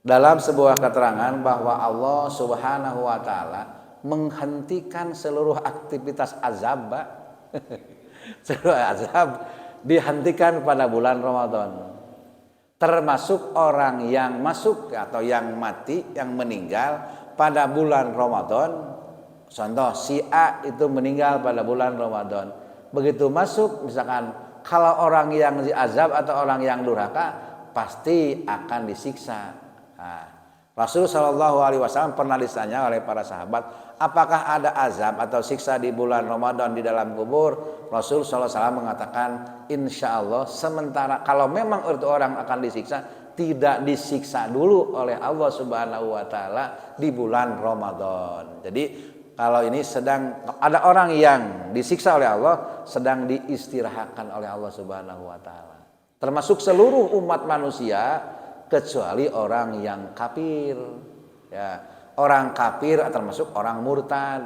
Dalam sebuah keterangan bahwa Allah Subhanahu wa taala menghentikan seluruh aktivitas azab, Pak. Seluruh azab dihentikan pada bulan Ramadan. Termasuk orang yang masuk atau yang mati, yang meninggal pada bulan Ramadan. Contoh si A itu meninggal pada bulan Ramadan. Begitu masuk misalkan kalau orang yang diazab atau orang yang durhaka pasti akan disiksa. Nah, Rasul Shallallahu Alaihi Wasallam pernah ditanya oleh para sahabat, apakah ada azab atau siksa di bulan Ramadan di dalam kubur? Rasul Shallallahu Alaihi Wasallam mengatakan, insya Allah sementara kalau memang itu orang akan disiksa, tidak disiksa dulu oleh Allah Subhanahu Wa Taala di bulan Ramadan. Jadi kalau ini sedang ada orang yang disiksa oleh Allah, sedang diistirahatkan oleh Allah Subhanahu Wa Taala. Termasuk seluruh umat manusia kecuali orang yang kafir. Ya, orang kafir termasuk orang murtad.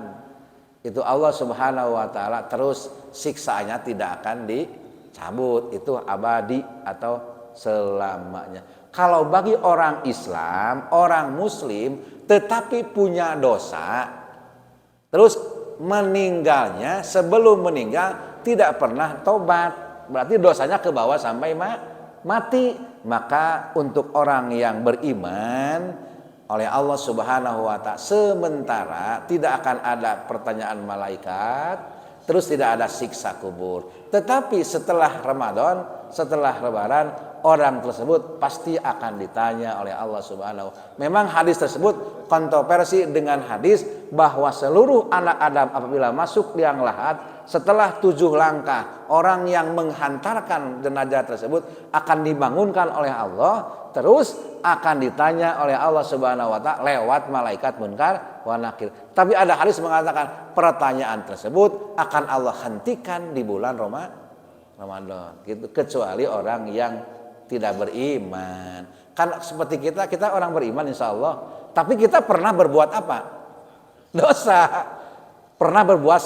Itu Allah Subhanahu Wa Taala terus siksaannya tidak akan dicabut, itu abadi atau selamanya. Kalau bagi orang Islam, orang Muslim tetapi punya dosa, terus meninggalnya sebelum meninggal tidak pernah tobat, berarti dosanya ke bawah sampai mati. Maka untuk orang yang beriman oleh Allah Subhanahu wa taala sementara tidak akan ada pertanyaan malaikat, terus tidak ada siksa kubur. Tetapi setelah Ramadan, setelah lebaran, orang tersebut pasti akan ditanya oleh Allah Subhanahu. Memang hadis tersebut kontroversi dengan hadis bahwa seluruh anak Adam apabila masuk liang lahat setelah 7 langkah orang yang menghantarkan jenazah tersebut akan dibangunkan oleh Allah, terus akan ditanya oleh Allah Subhanahu wa taala lewat malaikat munkar wa nakir. Tapi ada hadis mengatakan pertanyaan tersebut akan Allah hentikan di bulan Ramadan gitu, kecuali orang yang tidak beriman. Kan seperti kita orang beriman insya Allah, tapi kita pernah berbuat apa? Dosa. Pernah berbuat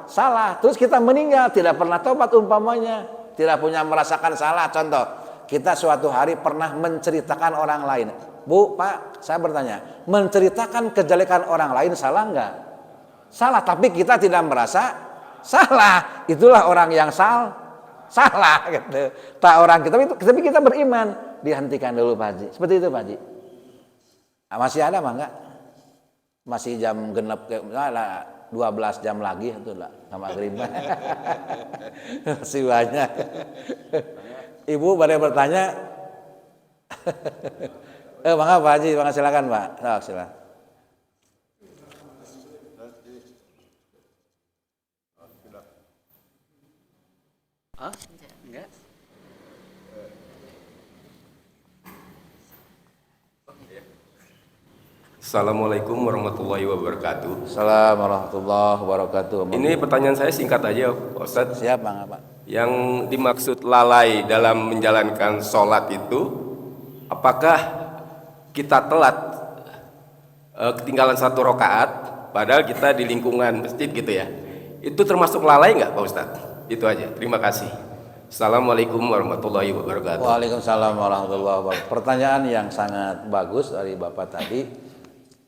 salah, terus kita meninggal tidak pernah tobat umpamanya, tidak punya merasakan salah. Contoh, kita suatu hari pernah menceritakan orang lain. Bu, Pak, saya bertanya, menceritakan kejelekan orang lain salah enggak? Salah, tapi kita tidak merasa salah. Itulah orang yang salah gitu. Tak orang kita, tapi kita beriman, dihentikan dulu Pak Haji. Seperti itu Pak Haji. Masih ada mah enggak? Masih jam genep misalnya 12 jam lagi itu lah sama maghrib. Masih banyak. Ibu pada bertanya. Mangga Pak Haji, mangga silakan Pak. Silakan. Enggak. Assalamualaikum warahmatullahi wabarakatuh. Assalamualaikum warahmatullahi wabarakatuh. Ini pertanyaan saya singkat aja, Pak Ustadz. Siap Bang Pak. Yang dimaksud lalai dalam menjalankan sholat itu, apakah kita telat ketinggalan 1 rakaat, padahal kita di lingkungan masjid gitu ya? Itu termasuk lalai nggak Pak Ustadz? Itu aja. Terima kasih. Assalamualaikum warahmatullahi wabarakatuh. Waalaikumsalam warahmatullahi wabarakatuh. Pertanyaan yang sangat bagus dari Bapak tadi.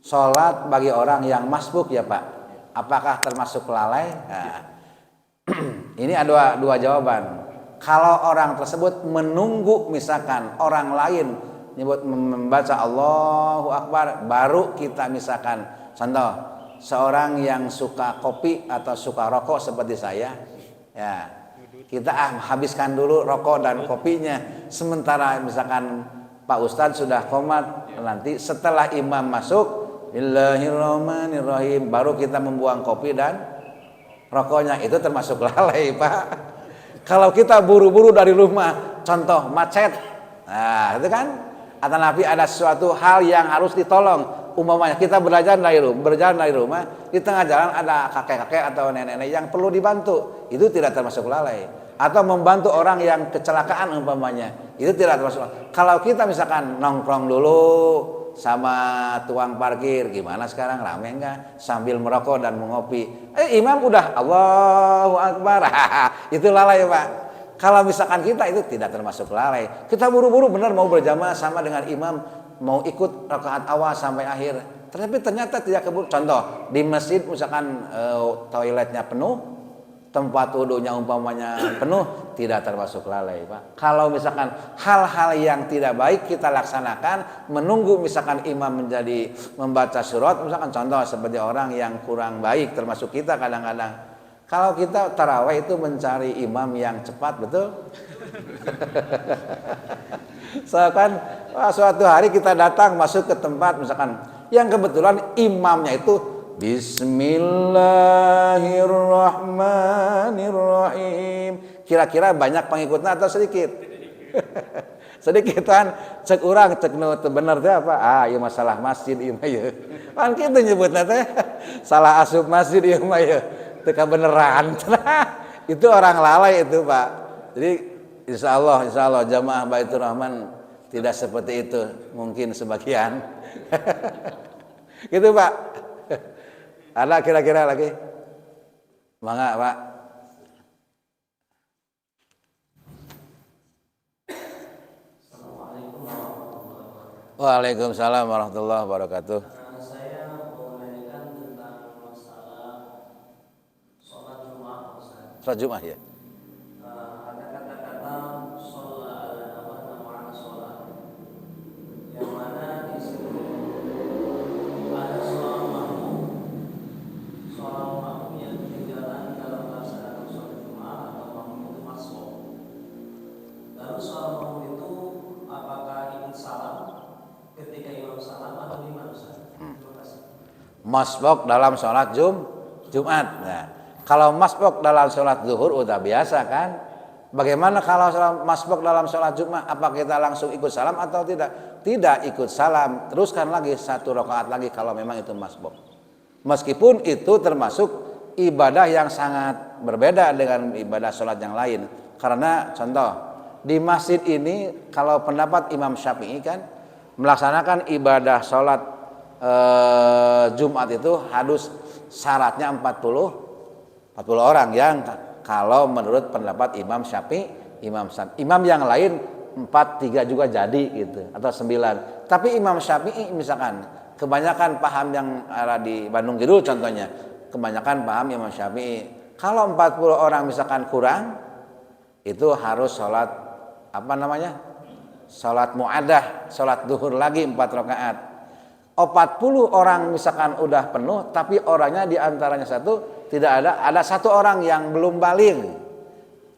Sholat bagi orang yang masbuk ya Pak, apakah termasuk lalai? Nah, ini ada dua jawaban. Kalau orang tersebut menunggu misalkan orang lain membaca Allahu Akbar, baru kita misalkan contoh seorang yang suka kopi atau suka rokok seperti saya, ya kita habiskan dulu rokok dan kopinya, sementara misalkan Pak Ustadz sudah qomat, nanti setelah imam masuk Bismillahirrahmanirrahim baru kita membuang kopi dan rokoknya, itu termasuk lalai Pak. Kalau kita buru-buru dari rumah, contoh macet, nah itu kan atau Nabi ada suatu hal yang harus ditolong. Umpamanya kita berjalan dari rumah, di tengah jalan ada kakek-kakek atau nenek-nenek yang perlu dibantu, itu tidak termasuk lalai. Atau membantu orang yang kecelakaan umpamanya, itu tidak termasuk lalai. Kalau kita misalkan nongkrong dulu sama tukang parkir, gimana sekarang rame enggak, sambil merokok dan mengopi, imam udah Allahu Akbar, itu lalai Pak. Kalau misalkan kita itu tidak termasuk lalai, kita buru-buru benar mau berjamaah sama dengan imam, mau ikut rakaat awal sampai akhir, tapi ternyata tidak keburu. Contoh di masjid misalkan toiletnya penuh, tempat wudhunya umpamanya penuh, tidak termasuk lalai Pak. Kalau misalkan hal-hal yang tidak baik kita laksanakan, menunggu misalkan imam menjadi membaca surat, misalkan contoh seperti orang yang kurang baik, termasuk kita kadang-kadang. Kalau kita tarawih itu mencari imam yang cepat, betul? Misalkan suatu hari kita datang masuk ke tempat misalkan yang kebetulan imamnya itu Bismillahirrahmanirrahim. Kira-kira banyak pengikutnya atau sedikit? Sedikitan, cek urang, cek nu teu bener teh apa? Ieu masalah masjid ieu mah ieu. Kan kitu nyebutna teh salah asup masjid ieu mah ieu. Teu kabeneran. Itu orang lalai itu, Pak. Jadi insya Allah jamaah Baitur Rahman tidak seperti itu, mungkin sebagian. Gitu Pak. Ada kira-kira lagi? Mangga Pak. Waalaikumsalam warahmatullahi wabarakatuh. Saya mau menanyakan tentang masalah sholat Jumat, Ustaz. Sholat Jumat ya. Ada kata-kata sholat nama sholat, yang mana di situ ada sholat makmum yang ketinggalan dalam melaksanakan sholat Jumat atau makmum itu masuk. Lalu sholat makmum itu apakah ingin salam ketika imam salam atau gimana Ustaz? Terima kasih. Masbuk dalam sholat Jumat. Nah, Kalau masbuk dalam sholat zuhur udah biasa kan? Bagaimana kalau masbuk dalam sholat Jumat? Apa kita langsung ikut salam atau tidak? Tidak ikut salam, teruskan lagi 1 rakaat lagi kalau memang itu masbuk. Meskipun itu termasuk ibadah yang sangat berbeda dengan ibadah sholat yang lain. Karena contoh, di masjid ini kalau pendapat Imam Syafi'i kan melaksanakan ibadah sholat Jumat itu harus syaratnya 40 orang yang kalau menurut pendapat Imam Syafi'i, imam yang lain 4-3 juga jadi gitu atau 9. Tapi Imam Syafi'i misalkan kebanyakan paham yang ada di Bandung Kidul contohnya, kebanyakan paham Imam Syafi'i kalau 40 orang misalkan kurang itu harus sholat sholat mu'adah, sholat duhur lagi 4 rakaat. 40 orang misalkan udah penuh tapi orangnya diantaranya satu tidak ada 1 orang yang belum balik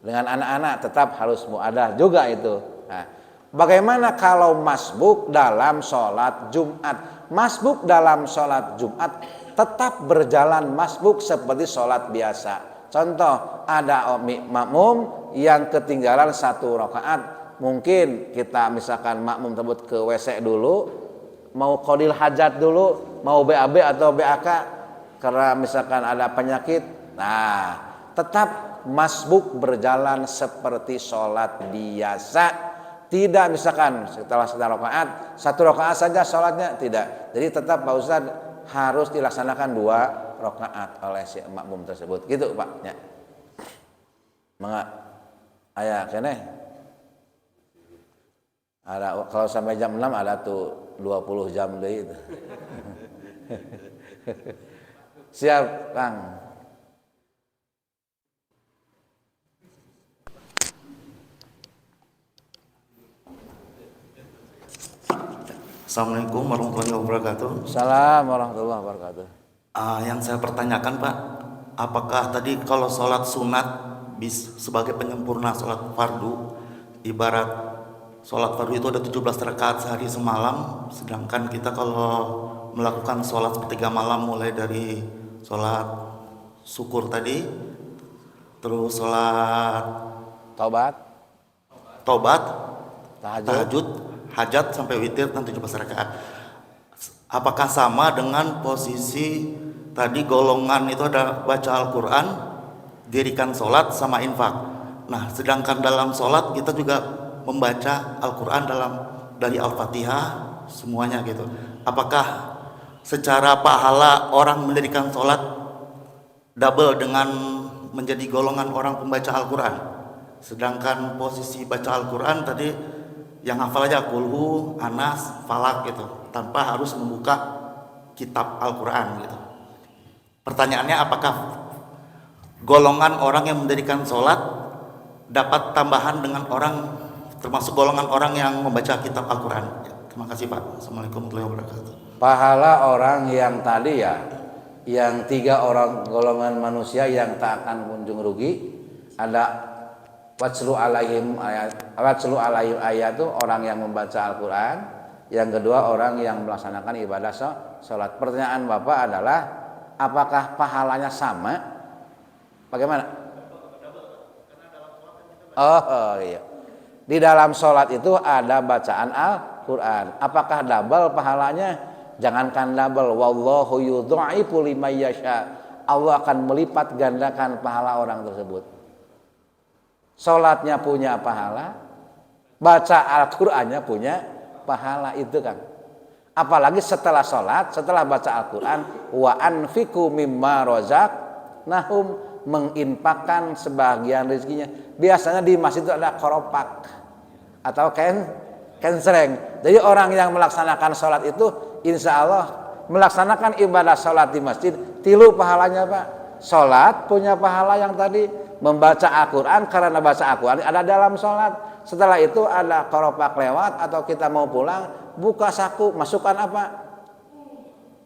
dengan anak-anak tetap harus mu'adah juga itu. Nah, bagaimana kalau masbuk dalam sholat Jumat? Masbuk dalam sholat Jumat tetap berjalan masbuk seperti sholat biasa. Contoh, ada makmum yang ketinggalan 1 rakaat, mungkin kita misalkan makmum tersebut ke WC dulu, mau qadil hajat dulu, mau BAB atau BAK karena misalkan ada penyakit. Nah, tetap masbuk berjalan seperti sholat biasa. Tidak misalkan setelah 1 rakaat, 1 rakaat saja sholatnya, tidak. Jadi tetap Pak Ustadz harus dilaksanakan 2 rakaat oleh si makmum tersebut. Gitu Pak. Ya. Mangga. Aya keneh. Ada kalau sampai jam 6 ada tuh 20 jam deh itu. Siap, Kang. Assalamualaikum warahmatullahi wabarakatuh. Assalamualaikum warahmatullahi wabarakatuh. Yang saya pertanyakan Pak, apakah tadi kalau sholat sunat sebagai penyempurna sholat fardu, ibarat sholat fardu itu ada 17 rakaat sehari semalam, sedangkan kita kalau melakukan sholat sepertiga malam mulai dari sholat syukur tadi, terus sholat taubat, tahajud, hajat sampai witir dan 17 rakaat. Apakah sama dengan posisi tadi golongan itu ada baca Al-Quran, dirikan sholat sama infak. Nah, sedangkan dalam sholat kita juga membaca Al-Quran dari Al-Fatihah semuanya gitu. Apakah secara pahala orang mendirikan sholat double dengan menjadi golongan orang pembaca Al-Quran? Sedangkan posisi baca Al-Quran tadi yang hafal aja kulhu, anas, falak gitu, tanpa harus membuka kitab Al-Quran gitu. Pertanyaannya, apakah golongan orang yang mendirikan sholat dapat tambahan dengan orang termasuk golongan orang yang membaca kitab Al-Quran? Terima kasih Pak. Assalamualaikum warahmatullahi wabarakatuh. Pahala orang yang tadi ya, yang 3 orang golongan manusia yang tak akan kunjung rugi, ada Watslu alaihim ayat itu orang yang membaca Al-Quran, yang kedua orang yang melaksanakan ibadah sholat. Pertanyaan Bapak adalah apakah pahalanya sama? Bagaimana? Oh iya. Di dalam sholat itu ada bacaan Al-Quran. Apakah double pahalanya? Jangankan double, wallahu yudha'ifu liman yasha. Allah akan melipat gandakan pahala orang tersebut. Sholatnya punya pahala, baca Al-Qur'annya punya pahala, itu kan. Apalagi setelah sholat, setelah baca Al-Quran, wa anfiqu mimma razaqnahum, menginfakkan sebagian rezekinya. Biasanya di masjid itu ada koropak atau kensereng. Jadi orang yang melaksanakan sholat itu insya Allah melaksanakan ibadah sholat di masjid, 3 pahalanya Pak. Sholat punya pahala yang tadi, membaca Al-Quran karena baca Al-Quran ada dalam sholat. Setelah itu ada koropak lewat atau kita mau pulang, buka saku, masukkan apa?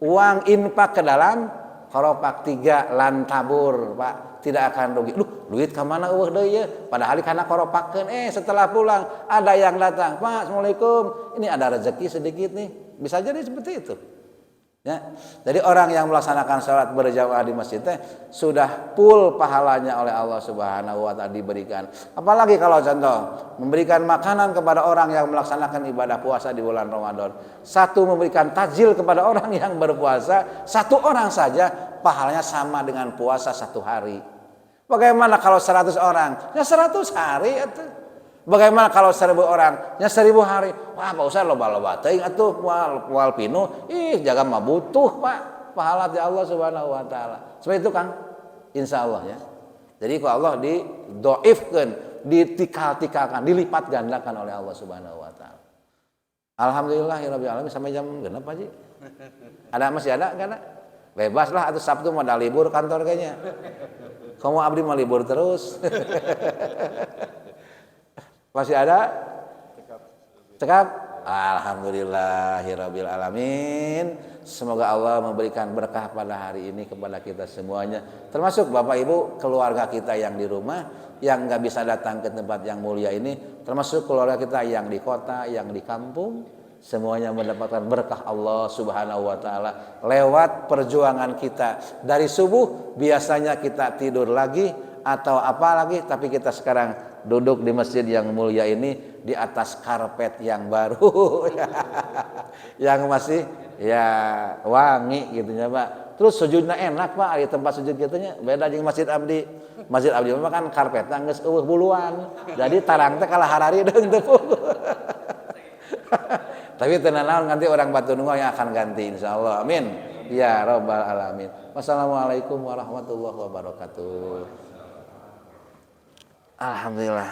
Uang infak ke dalam koropak, 3 lantabur Pak, tidak akan rugi. Duit kemana deui ya? Padahal karena koropakeun, setelah pulang ada yang datang, Pak, Assalamualaikum, ini ada rezeki sedikit nih. Bisa jadi seperti itu. Ya. Jadi orang yang melaksanakan sholat berjamaah di masjid sudah full pahalanya oleh Allah Subhanahu wa taala diberikan. Apalagi kalau contoh memberikan makanan kepada orang yang melaksanakan ibadah puasa di bulan Ramadan. Satu memberikan takjil kepada orang yang berpuasa, satu orang saja pahalanya sama dengan puasa 1 hari. Bagaimana kalau 100 orang? Ya 100 hari itu. Bagaimana kalau 1000 orang? Ya 1000 hari. Wah, Pak Ustaz loba-loba teuing atuh moal pinu. Jaga mah butuh, Pak. Pahala di Allah Subhanahu wa taala. Seperti itu, Kang. Insyaallah ya. Jadi ku Allah didoifkeun, ditikal-tikalkan, dilipat gandakan oleh Allah Subhanahu wa taala. Alhamdulillahirabbil alamin sampai jam genep Pak Ji. Masih ada enggak ada? Bebas lah atuh Sabtu mah ada libur kantor kayaknya. Kamu abdi mau libur terus. Masih ada? Cekap? Alhamdulillahirabbil alamin. Semoga Allah memberikan berkah pada hari ini kepada kita semuanya. Termasuk Bapak Ibu keluarga kita yang di rumah yang nggak bisa datang ke tempat yang mulia ini, termasuk keluarga kita yang di kota, yang di kampung, semuanya mendapatkan berkah Allah Subhanahu wa taala lewat perjuangan kita. Dari subuh biasanya kita tidur lagi atau apa lagi, tapi kita sekarang duduk di masjid yang mulia ini di atas karpet yang baru yang masih ya wangi gitu ya Pak. Terus sujudnya enak Pak, di tempat sujud gitunya beda jeung masjid abdi. Masjid abdi mah kan karpetna geus eueuh buluan. Jadi tarang teh kalah harari deung teu. Tapi tenang nanti orang Batu Nunggal yang akan ganti insyaallah. Amin. Ya rabbal alamin. Wassalamualaikum warahmatullahi wabarakatuh. Alhamdulillah.